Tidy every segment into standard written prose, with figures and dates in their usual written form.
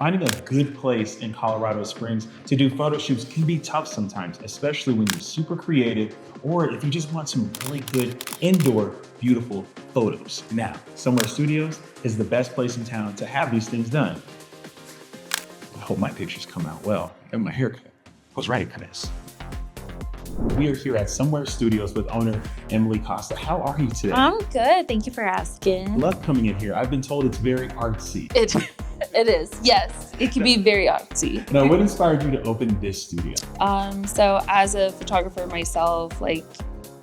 Finding a good place in Colorado Springs to do photo shoots can be tough sometimes, especially when you're super creative or if you just want some really good indoor, beautiful photos. Now, Somewhere Studios is the best place in town to have these things done. I hope my pictures come out well. And my haircut. I was ready for this. We are here at Somewhere Studios with owner Emily Costa. How are you today? I'm good. Thank you for asking. Love coming in here. I've been told it's very artsy. It is. Yes, it can be very artsy. Now, what inspired you to open this studio? So as a photographer myself,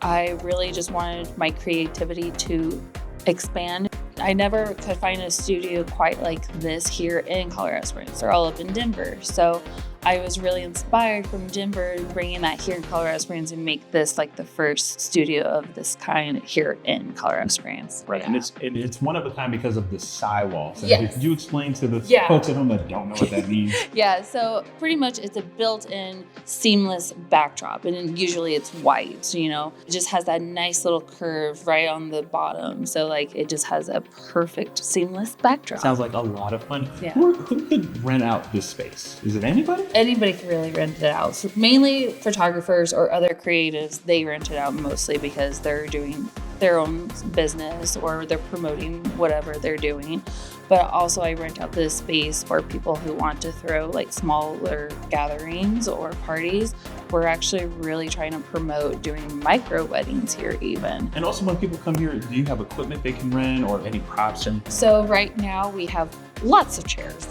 I really just wanted my creativity to expand. I never could find a studio quite like this here in Colorado Springs. They're all up in Denver. So I was really inspired from Denver, bringing that here in Colorado Springs and make this like the first studio of this kind here in Colorado Springs. Right, Yeah. and it's one of a kind because of the sidewalls. And Yes. Could you explain to the Yeah. folks at home that don't know what that means? Yeah, so pretty much it's a built-in seamless backdrop, and usually it's white, so, it just has that nice little curve right on the bottom. So it just has a perfect seamless backdrop. Sounds like a lot of fun. Yeah. Who could rent out this space? Is it anybody? Anybody can really rent it out. So mainly photographers or other creatives, they rent it out mostly because they're doing their own business or they're promoting whatever they're doing. But also I rent out this space for people who want to throw smaller gatherings or parties. We're actually really trying to promote doing micro weddings here even. And also when people come here, do you have equipment they can rent or any props? So right now we have lots of chairs.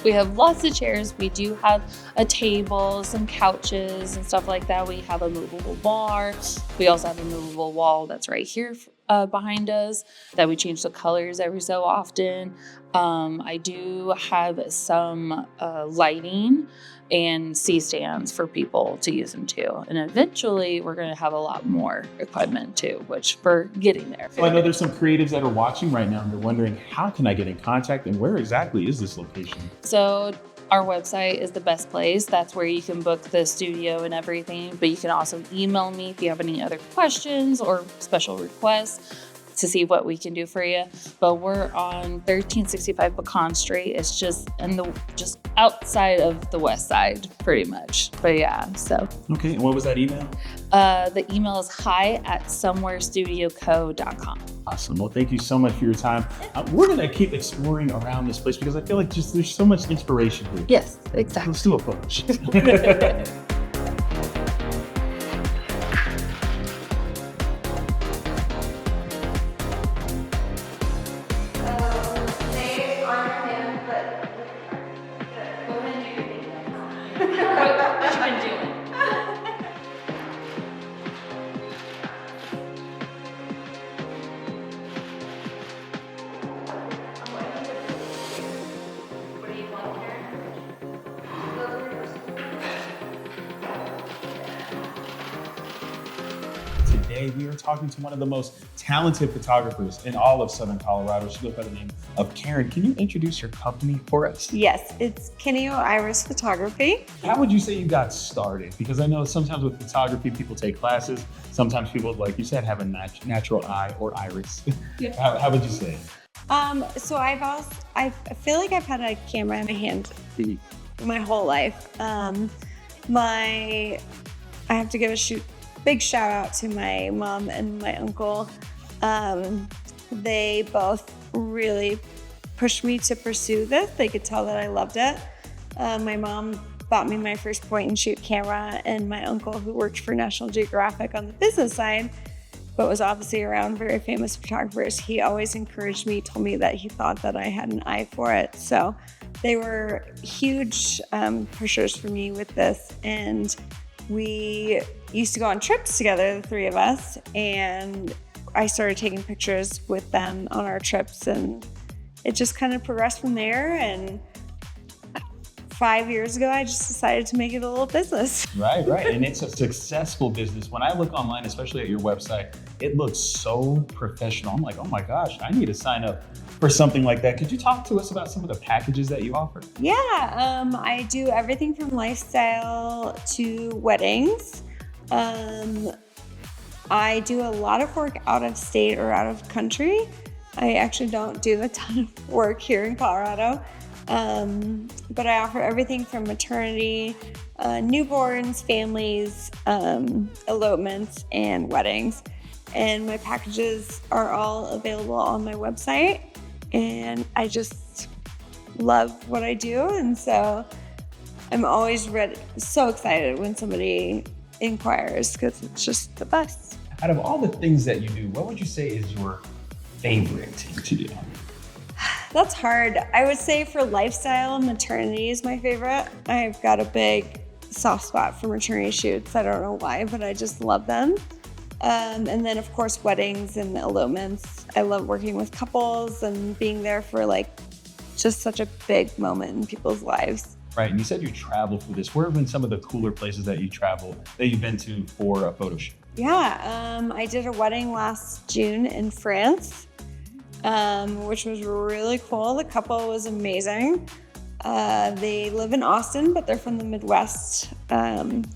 We do have a table, some couches and stuff like that. We have a movable bar. We also have a movable wall that's right here behind us that we change the colors every so often. I do have some lighting and C-stands for people to use them too. And eventually we're going to have a lot more equipment too, which we're getting there. So I know there's some creatives that are watching right now and they're wondering, how can I get in contact and where exactly is this location? So our website is the best place. That's where you can book the studio and everything. But you can also email me if you have any other questions or special requests to see what we can do for you. But we're on 1365 Pecan Street. It's just just outside of the west side, pretty much. But yeah, so. Okay, and what was that email? The email is hi@somewherestudioco.com. Awesome. Well, thank you so much for your time. We're going to keep exploring around this place because I feel like there's so much inspiration here. Yes, exactly. Let's do a photo shoot. Today, we are talking to one of the most talented photographers in all of Southern Colorado. She goes by the name of Karen. Can you introduce your company for us? Yes, it's Kenio Iris Photography. How would you say you got started? Because I know sometimes with photography, people take classes. Sometimes people, like you said, have a natural eye or iris. Yeah. How would you say it? So I feel like I've had a camera in my hand my whole life. I have to give a big shout out to my mom and my uncle. They both really pushed me to pursue this. They could tell that I loved it. My mom bought me my first point and shoot camera, and my uncle, who worked for National Geographic on the business side, but was obviously around very famous photographers, he always encouraged me, told me that he thought that I had an eye for it. So they were huge pushers for me with this. And we used to go on trips together, the three of us, and I started taking pictures with them on our trips, and it just kind of progressed from there. And 5 years ago, I just decided to make it a little business. Right. And it's a successful business. When I look online, especially at your website, it looks so professional. I'm like, oh my gosh, I need to sign up for something like that. Could you talk to us about some of the packages that you offer? Yeah, I do everything from lifestyle to weddings. I do a lot of work out of state or out of country. I actually don't do a ton of work here in Colorado. But I offer everything from maternity, newborns, families, elopements, and weddings. And my packages are all available on my website. And I just love what I do. And so I'm always so excited when somebody inquires because it's just the best. Out of all the things that you do, what would you say is your favorite to do? That's hard. I would say for lifestyle, maternity is my favorite. I've got a big soft spot for maternity shoots. I don't know why, but I just love them. And then of course, weddings and elopements. I love working with couples and being there for like just such a big moment in people's lives. Right, and you said you travel for this. Where have been some of the cooler places that you've been to for a photo shoot? Yeah, I did a wedding last June in France. Which was really cool. The couple was amazing. They live in Austin, but they're from the Midwest. And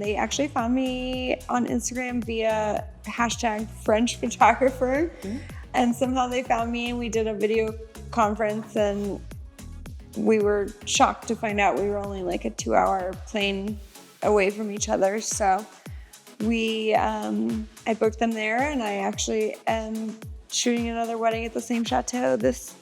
they actually found me on Instagram via hashtag French photographer. Mm-hmm. And somehow they found me and we did a video conference, and we were shocked to find out we were only like a 2-hour plane away from each other. So I booked them there, and I actually am shooting another wedding at the same chateau this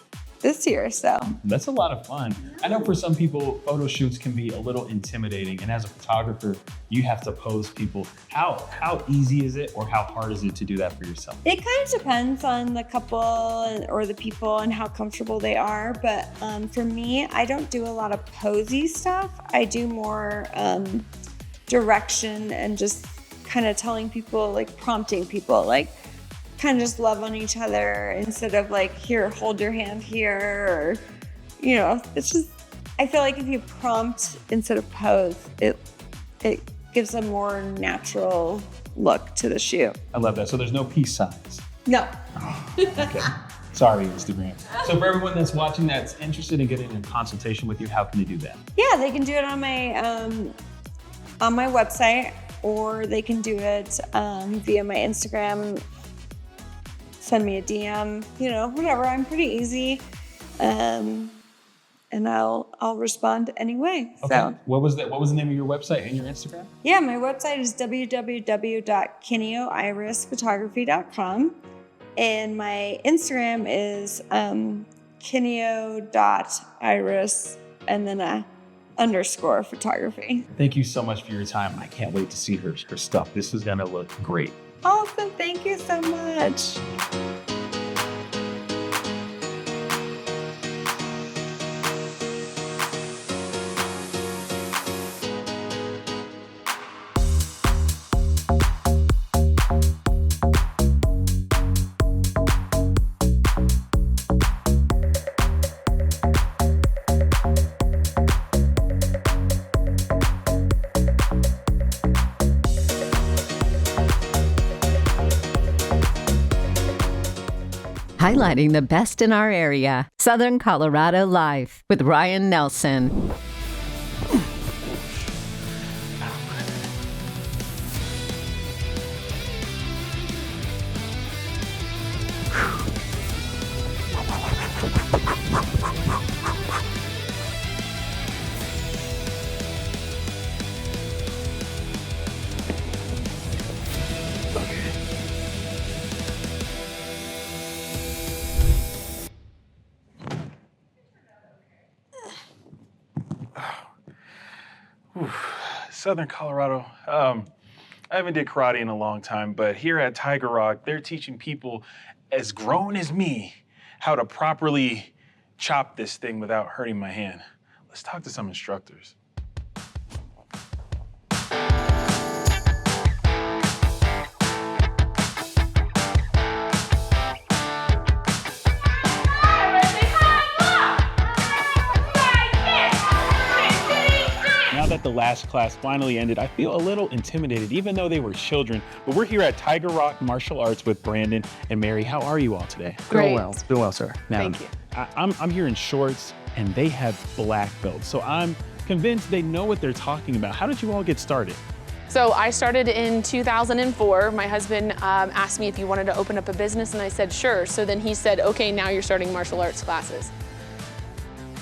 year. So that's a lot of fun. I know for some people, photo shoots can be a little intimidating, and as a photographer, you have to pose people. How easy is it, or how hard is it to do that for yourself? It kind of depends on the couple or the people and how comfortable they are. But for me, I don't do a lot of posy stuff. I do more direction and just kind of telling people, like prompting people, like kind of just love on each other instead of like, here, hold your hand here, or, it's just, I feel like if you prompt instead of pose, it gives a more natural look to the shoot. I love that. So there's no peace signs? No. Oh, okay. Sorry, Instagram. So for everyone that's watching that's interested in getting in consultation with you, how can they do that? Yeah, they can do it on my website, or they can do it via my Instagram. Send me a DM, whatever. I'm pretty easy, and I'll respond anyway. Okay. So, what was the name of your website and your Instagram? Yeah, my website is www.kinneoirisphotography.com, and my Instagram is kinneo.iris and then a _ photography. Thank you so much for your time. I can't wait to see her stuff. This is gonna look great. Awesome, thank you so much. Highlighting the best in our area. Southern Colorado Life with Ryan Nelson. Southern Colorado. I haven't did karate in a long time, but here at Tiger Rock, they're teaching people as grown as me how to properly chop this thing without hurting my hand. Let's talk to some instructors. Now that the last class finally ended, I feel a little intimidated, even though they were children. But we're here at Tiger Rock Martial Arts with Brandon and Mary. How are you all today? Great. Doing well, sir. Now, Thank you. I'm here in shorts, and they have black belts. So I'm convinced they know what they're talking about. How did you all get started? So I started in 2004. My husband asked me if he wanted to open up a business, and I said, sure. So then he said, okay, now you're starting martial arts classes.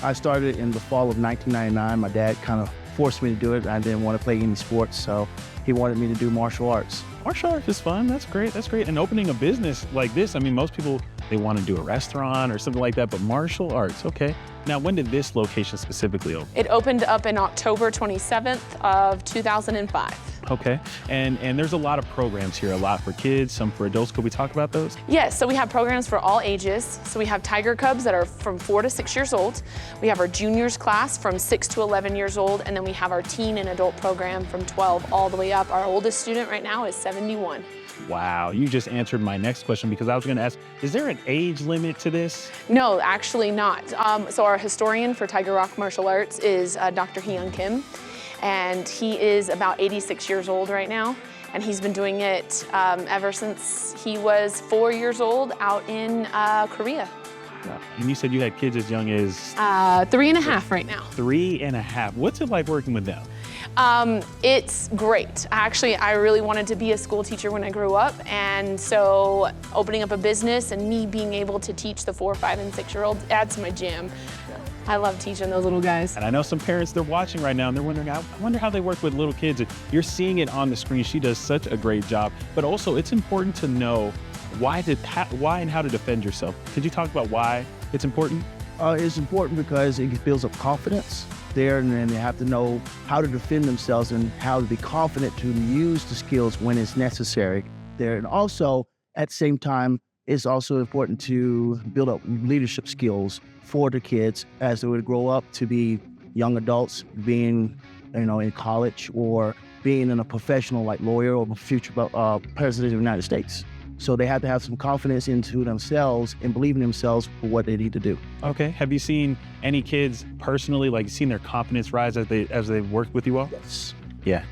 I started in the fall of 1999. My dad kind of forced me to do it. I didn't want to play any sports, so he wanted me to do martial arts. Martial arts is fun. That's great. That's great. And opening a business like this, I mean, most people, they want to do a restaurant or something like that, but martial arts, okay. Now, when did this location specifically open? It opened up in October 27th of 2005. Okay, and there's a lot of programs here, a lot for kids, some for adults. Could we talk about those? Yes, so we have programs for all ages. So we have Tiger Cubs that are from 4 to 6 years old. We have our juniors class from 6 to 11 years old, and then we have our teen and adult program from 12 all the way up. Our oldest student right now is 71. Wow, you just answered my next question because I was going to ask, is there an age limit to this? No, actually not. So our historian for Tiger Rock Martial Arts is Dr. Hyun Kim, and he is about 86 years old right now, and he's been doing it ever since he was 4 years old out in Korea. And you said you had kids as young as 3.5 right now. 3.5. What's it like working with them? It's great. Actually, I really wanted to be a school teacher when I grew up, and so opening up a business and me being able to teach the 4, 5, and 6-year-olds adds to my jam. I love teaching those little guys. And I know some parents, they're watching right now and they're wondering, I wonder how they work with little kids. And you're seeing it on the screen. She does such a great job. But also, it's important to know why and how to defend yourself. Could you talk about why it's important? It's important because it builds up confidence there, and then they have to know how to defend themselves and how to be confident to use the skills when it's necessary there. And also, at the same time, it's also important to build up leadership skills for the kids as they would grow up to be young adults, being, in college or being in a professional like lawyer or future president of the United States. So they have to have some confidence into themselves and believe in themselves for what they need to do. Okay. Have you seen any kids personally, like seen their confidence rise as they've worked with you all? Yes. Yeah.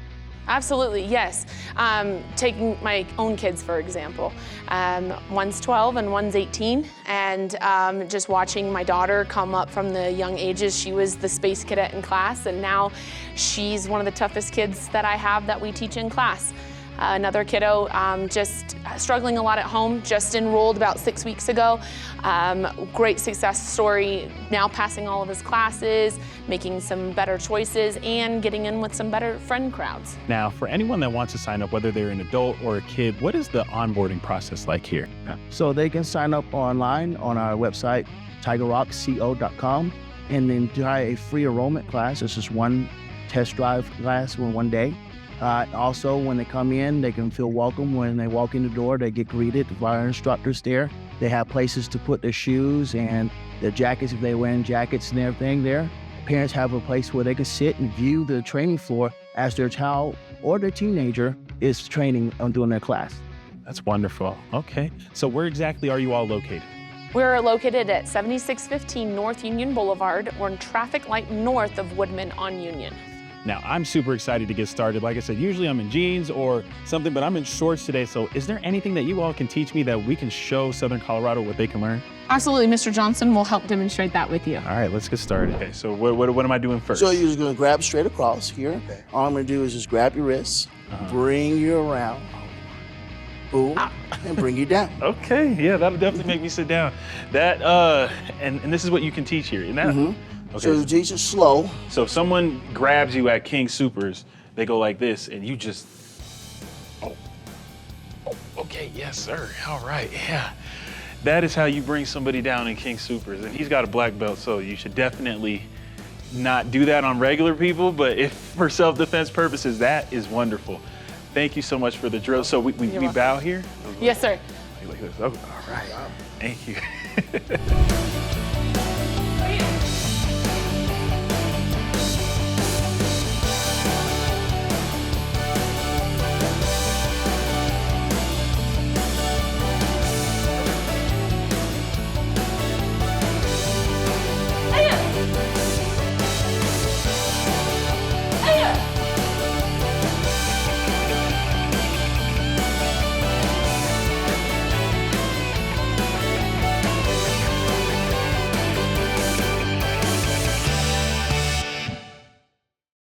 Absolutely, yes. Taking my own kids, for example. One's 12 and one's 18, and just watching my daughter come up from the young ages. She was the space cadet in class, and now she's one of the toughest kids that I have that we teach in class. Another kiddo just struggling a lot at home, just enrolled about 6 weeks ago. Great success story, now passing all of his classes, making some better choices, and getting in with some better friend crowds. Now, for anyone that wants to sign up, whether they're an adult or a kid, what is the onboarding process like here? So they can sign up online on our website, tigerrockco.com, and then try a free enrollment class. It's just one test drive class for one day. Also, when they come in, they can feel welcome. When they walk in the door, they get greeted by our instructors there. They have places to put their shoes and their jackets if they're wearing jackets and everything there. Parents have a place where they can sit and view the training floor as their child or their teenager is training on doing their class. That's wonderful. Okay. So where exactly are you all located? We're located at 7615 North Union Boulevard. We're in traffic light north of Woodman on Union. Now, I'm super excited to get started. Like I said, usually I'm in jeans or something, but I'm in shorts today. So is there anything that you all can teach me that we can show Southern Colorado what they can learn? Absolutely, Mr. Johnson will help demonstrate that with you. All right, let's get started. Okay, so what am I doing first? So you're just gonna grab straight across here. Okay. All I'm gonna do is just grab your wrists, bring you around, boom, and bring you down. Okay, yeah, that'll definitely make me sit down. That, and this is what you can teach here, isn't that? Okay. So you teach it slow. So if someone grabs you at King Supers, they go like this, and you just, okay, yes, sir, all right, yeah. That is how you bring somebody down in King Supers, and he's got a black belt, so you should definitely not do that on regular people, but if for self-defense purposes, that is wonderful. Thank you so much for the drill. So we bow here? Yes, sir. Like this. Oh, all right, thank you.